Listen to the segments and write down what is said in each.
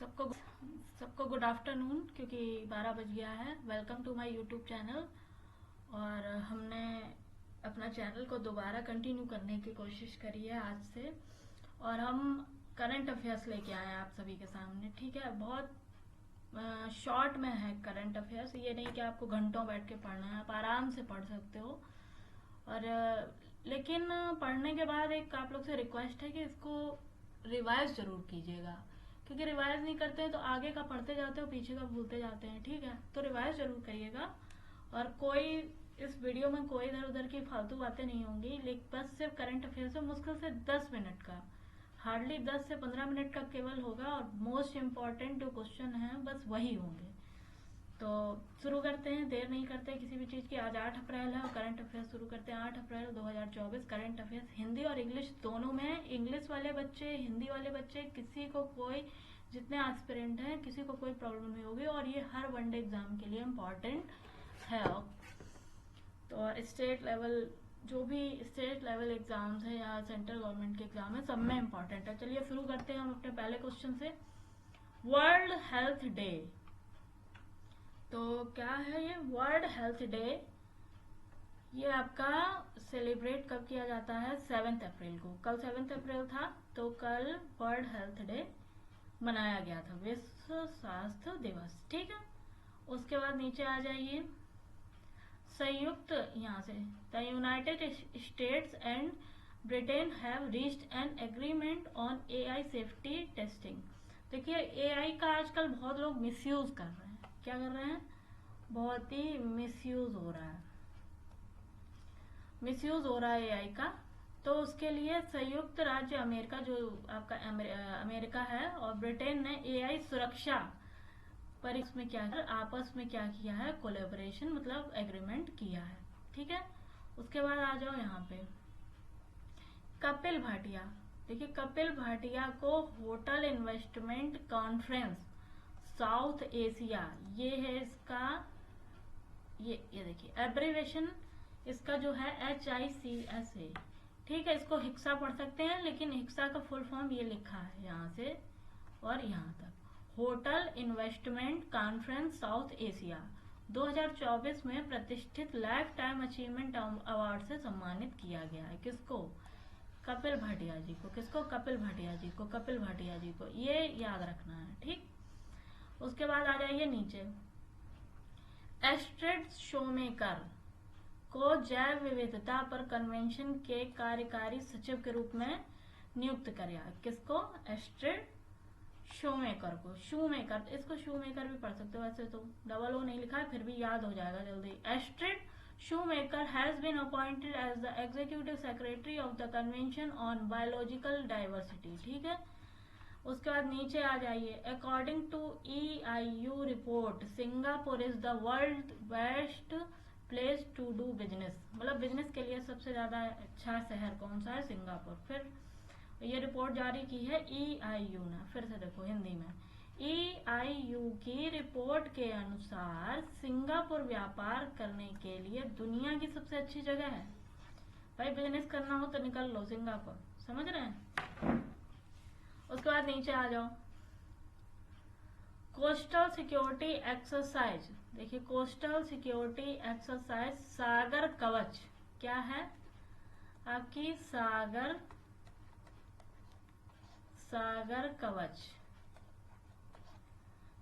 सबको सबको good afternoon, क्योंकि 12 बज गया है। Welcome to my YouTube channel. और हमने अपना चैनल को दोबारा कंटिन्यू करने की कोशिश करी है आज से, और हम करंट अफेयर्स लेके आए हैं आप सभी के सामने। ठीक है, बहुत शॉर्ट में है करंट अफेयर्स। ये नहीं कि आपको घंटों बैठ के पढ़ना है, आप आराम से पढ़ सकते हो। और लेकिन पढ़ने के बाद एक आप लोग से रिक्वेस्ट है कि इसको रिवाइज जरूर कीजिएगा, क्योंकि रिवाइज नहीं करते हैं तो आगे का पढ़ते जाते हो, पीछे का भूलते जाते हैं। ठीक है, तो रिवाइज जरूर करिएगा। और कोई इस वीडियो में कोई इधर उधर की फालतू बातें नहीं होंगी, लेकिन बस सिर्फ करंट अफेयर्स में मुश्किल से 10 मिनट का, हार्डली 10 से 15 मिनट का केवल होगा, और मोस्ट इम्पॉर्टेंट जो क्वेश्चन है बस वही होंगे। तो शुरू करते हैं, देर नहीं करते किसी भी चीज़ की। आज 8 अप्रैल है और करंट अफेयर्स शुरू करते हैं। 8 अप्रैल 2024 करंट अफेयर्स हिंदी और इंग्लिश दोनों में। इंग्लिश वाले बच्चे, हिंदी वाले बच्चे, किसी को कोई, जितने एस्पिरेंट हैं किसी को कोई प्रॉब्लम नहीं होगी, और ये हर वनडे एग्जाम के लिए इम्पॉर्टेंट है। तो स्टेट लेवल, जो भी स्टेट लेवल एग्जाम्स है या सेंट्रल गवर्नमेंट के एग्जाम है, सब में इम्पॉर्टेंट है। चलिए शुरू करते हैं हम अपने पहले क्वेश्चन से। वर्ल्ड हेल्थ डे, तो क्या है ये वर्ल्ड हेल्थ डे? ये आपका सेलिब्रेट कब किया जाता है? 7 अप्रैल को। कल 7 अप्रैल था, तो कल वर्ल्ड हेल्थ डे मनाया गया था, विश्व स्वास्थ्य दिवस। ठीक है, उसके बाद नीचे आ जाइए। संयुक्त, यहाँ से, the United states and Britain have reached an agreement on AI safety testing. देखिए, एआई का आजकल बहुत लोग मिसयूज कर रहे हैं। क्या कर रहे हैं? बहुत ही मिसयूज हो रहा है, मिसयूज हो रहा है एआई का। तो उसके लिए संयुक्त राज्य अमेरिका, जो आपका अमेरिका है, और ब्रिटेन ने एआई सुरक्षा पर इसमें क्या है, आपस में क्या किया है, कोलैबोरेशन मतलब एग्रीमेंट किया है। ठीक है, उसके बाद आ जाओ यहाँ पे कपिल भाटिया। देखिए, कपिल भाटिया को hotel investment conference south Asia, ये है इसका, ये देखिए एब्रीवेशन इसका जो है HICS है। ठीक है, इसको हिक्सा पढ़ सकते हैं, लेकिन हिक्सा का फुल फॉर्म ये लिखा है यहाँ से और यहाँ तक, hotel investment conference south Asia. 2024 में प्रतिष्ठित लाइफ टाइम अचीवमेंट अवार्ड से सम्मानित किया गया है। किसको? कपिल भाटिया जी को। किसको? कपिल भाटिया जी को। कपिल भाटिया जी को, ये याद रखना है। ठीक, उसके बाद आ जाइए नीचे। एस्ट्रिड शोमेकर को जैव विविधता पर कन्वेंशन के कार्यकारी सचिव के रूप में नियुक्त किया। किसको? एस्ट्रिड शोमेकर को। शूमेकर, इसको शूमेकर भी पढ़ सकते हो, वैसे तो डबल ओ नहीं लिखा है, फिर भी याद हो जाएगा जल्दी। Astrid Schoemaker has been appointed as the executive secretary of the convention on biological diversity. ठीक है, उसके बाद नीचे आ जाइए। According to EIU report, Singapore is the world best place to do business. मतलब बिजनेस के लिए सबसे ज्यादा अच्छा शहर कौन सा है? सिंगापुर। फिर ये रिपोर्ट जारी की है EIU ने। फिर से देखो हिंदी में, EIU की रिपोर्ट के अनुसार सिंगापुर व्यापार करने के लिए दुनिया की सबसे अच्छी जगह है। भाई बिजनेस करना हो तो निकल लो सिंगापुर, समझ रहे हैं? उसके बाद नीचे आ जाओ। कोस्टल सिक्योरिटी एक्सरसाइज, देखिए कोस्टल सिक्योरिटी एक्सरसाइज सागर कवच। क्या है आपकी? सागर कवच।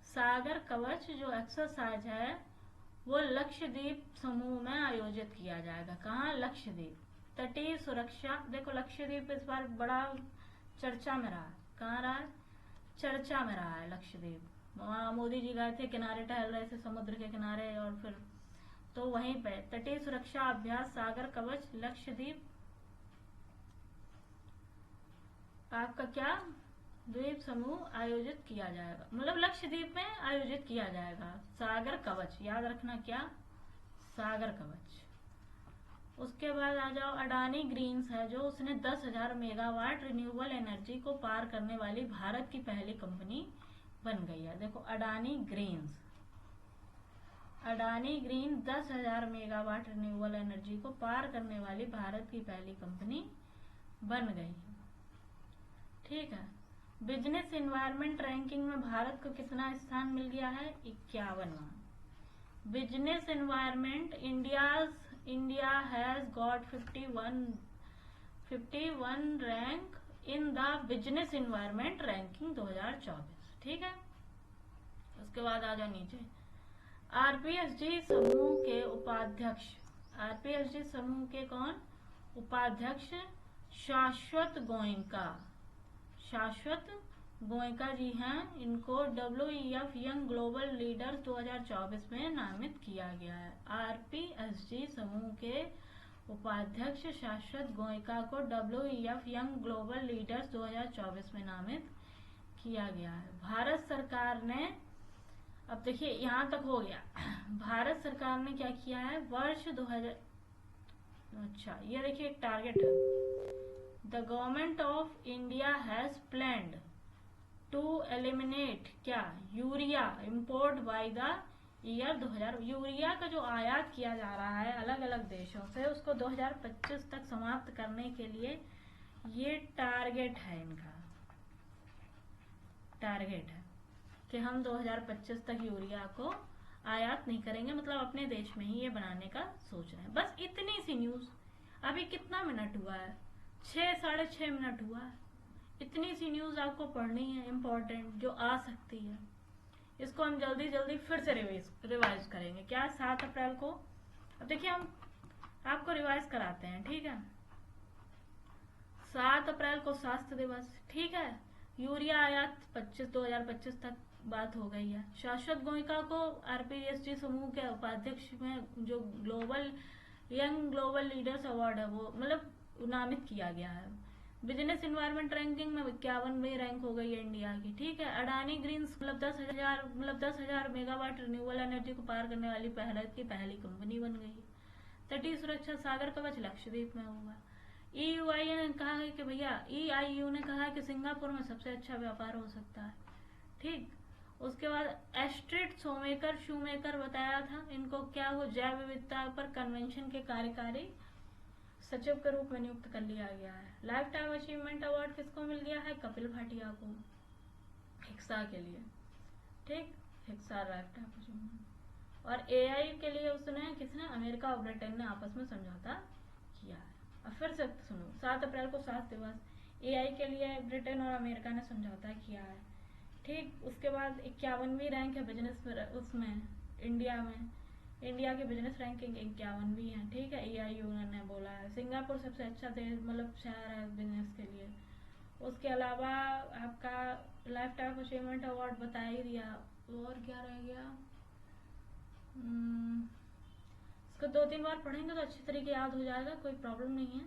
सागर कवच जो एक्सरसाइज है वो लक्षद्वीप समूह में आयोजित किया जाएगा। कहाँ? लक्षद्वीप। तटीय सुरक्षा, देखो लक्षद्वीप इस बार बड़ा चर्चा में रहा है। कहाँ रहा है? चर्चा में रहा है लक्षद्वीप। वहाँ मोदी जी गए थे, किनारे टहल रहे थे समुद्र के किनारे, और फिर तो वहीं पे तटीय सुरक्षा अभ्यास सागर कवच लक्षद्वीप आपका क्या द्वीप समूह आयोजित किया जाएगा, मतलब लक्षद्वीप में आयोजित किया जाएगा। सागर कवच याद रखना, क्या? सागर कवच। उसके बाद आ जाओ। अडानी ग्रीन्स है जो, उसने 10,000 मेगावाट रिन्यूएबल एनर्जी को पार करने वाली भारत की पहली कंपनी बन गई है। देखो Adani Greens, Adani Green 10,000 megawatt renewable energy को पार करने वाली भारत की पहली कंपनी बन गई। ठीक है, बिजनेस इन्वायरमेंट रैंकिंग में भारत को कितना स्थान मिल गया है? 51वां। Business environment India has got 51 rank in the business environment ranking 2024। ठीक है, उसके बाद आ जाओ नीचे। आरपीएसजी समूह के उपाध्यक्ष, आरपीएसजी समूह के कौन उपाध्यक्ष? शाश्वत गोयनका, शाश्वत गोयनका जी हैं। इनको WEF यंग ग्लोबल लीडर्स 2024 में नामित किया गया है। आरपीएसजी समूह के उपाध्यक्ष शाश्वत गोयनका को WEF यंग ग्लोबल लीडर्स 2024 में नामित किया गया है। भारत सरकार ने, अब देखिए यहाँ तक हो गया। भारत सरकार ने क्या किया है? वर्ष 2000, अच्छा ये देखिए एक टारगेट है। The government of India has planned to eliminate क्या? Urea import by the year 2000। Urea का जो आयात किया जा रहा है अलग अलग देशों से, उसको 2025 तक समाप्त करने के लिए ये टारगेट है, इनका टारगेट है कि हम 2025 तक यूरिया को आयात नहीं करेंगे, मतलब अपने देश में ही ये बनाने का सोच रहे हैं। बस इतनी सी न्यूज। अभी कितना मिनट हुआ है? 6-6.5 मिनट हुआ है। इतनी सी न्यूज आपको पढ़नी है, इम्पोर्टेंट, जो आ सकती है। इसको हम जल्दी जल्दी फिर से रिवाइज करेंगे। क्या? 7 अप्रैल को। अब देखिए हम आपको रिवाइज कराते हैं, ठीक है। 7 अप्रैल को स्वास्थ्य दिवस, ठीक है। यूरिया आयात 2025 तक बात हो गई है। शाश्वत गोयनका को आरपीएसजी समूह के उपाध्यक्ष में जो यंग ग्लोबल लीडर्स अवार्ड है वो मतलब नामित किया गया है। बिजनेस इन्वायरमेंट रैंकिंग में 51वीं रैंक हो गई है इंडिया की, ठीक है। अडानी ग्रीन्स मतलब 10,000 मेगावाट रिन्यूएबल एनर्जी को पार करने वाली भारत की पहली कंपनी बन गई है। तटीय सुरक्षा सागर कवच लक्षद्वीप में होगा। EIU ने कहा है कि भैया EIU ने कहा है कि सिंगापुर में सबसे अच्छा व्यापार हो सकता है, ठीक। उसके बाद एस्ट्रिड शूमेकर बताया था, इनको क्या हो जैव विविधता पर कन्वेंशन के कार्यकारी सचिव के रूप में नियुक्त कर लिया गया है। लाइफ टाइम अचीवमेंट अवार्ड किसको मिल गया है? कपिल भाटिया को, हिक्सा के लिए, ठीक। हिक्सा लाइफ टाइम अचीवमेंट। और AI के लिए उसने किसने? अमेरिका और ब्रिटेन ने आपस में समझौता किया है। अब फिर से सुनो, 7 अप्रैल को स्वास्थ्य दिवस, AI के लिए ब्रिटेन और अमेरिका ने समझौता किया है, ठीक। उसके बाद 51वीं रैंक है बिजनेस उसमें इंडिया की बिजनेस रैंकिंग 51वीं है, ठीक है। EIU ने बोला है। सिंगापुर सबसे अच्छा देश मतलब शहर है बिजनेस के लिए। उसके अलावा आपका लाइफ टाइम अचीवमेंट अवार्ड बता ही दिया। और क्या रह गया? इसको 2-3 बार पढ़ेंगे तो अच्छी तरीके याद हो जाएगा, कोई प्रॉब्लम नहीं है,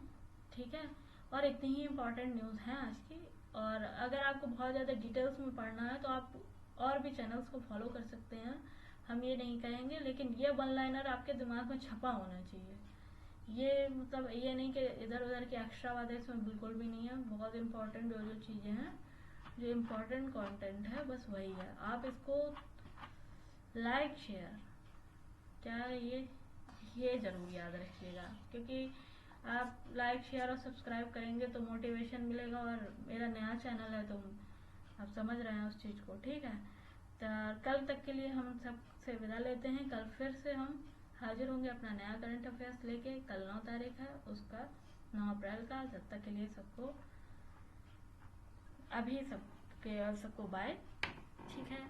ठीक है। और इतनी ही इम्पोर्टेंट न्यूज़ है आज की। और अगर आपको बहुत ज़्यादा डिटेल्स में पढ़ना है तो आप और भी चैनल्स को फॉलो कर सकते हैं। हम ये नहीं कहेंगे, लेकिन ये वन लाइनर आपके दिमाग में छपा होना चाहिए। ये मतलब ये नहीं कि इधर उधर की एक्स्ट्रा बातें इसमें बिल्कुल भी नहीं है। बहुत इम्पोर्टेंट जो चीज़ें हैं, जो इम्पोर्टेंट कंटेंट है, बस वही है। आप इसको लाइक शेयर क्या ये ज़रूर याद रखिएगा, क्योंकि आप लाइक शेयर और सब्सक्राइब करेंगे तो मोटिवेशन मिलेगा। और मेरा नया चैनल है तो आप समझ रहे हैं उस चीज़ को, ठीक है। तो कल तक के लिए हम सबसे विदा लेते हैं। कल फिर से हम हाजिर होंगे अपना नया करंट अफेयर्स लेके। कल 9 तारीख है, उसका 9 अप्रैल का। जब तक के लिए सबको सबको बाय, ठीक है।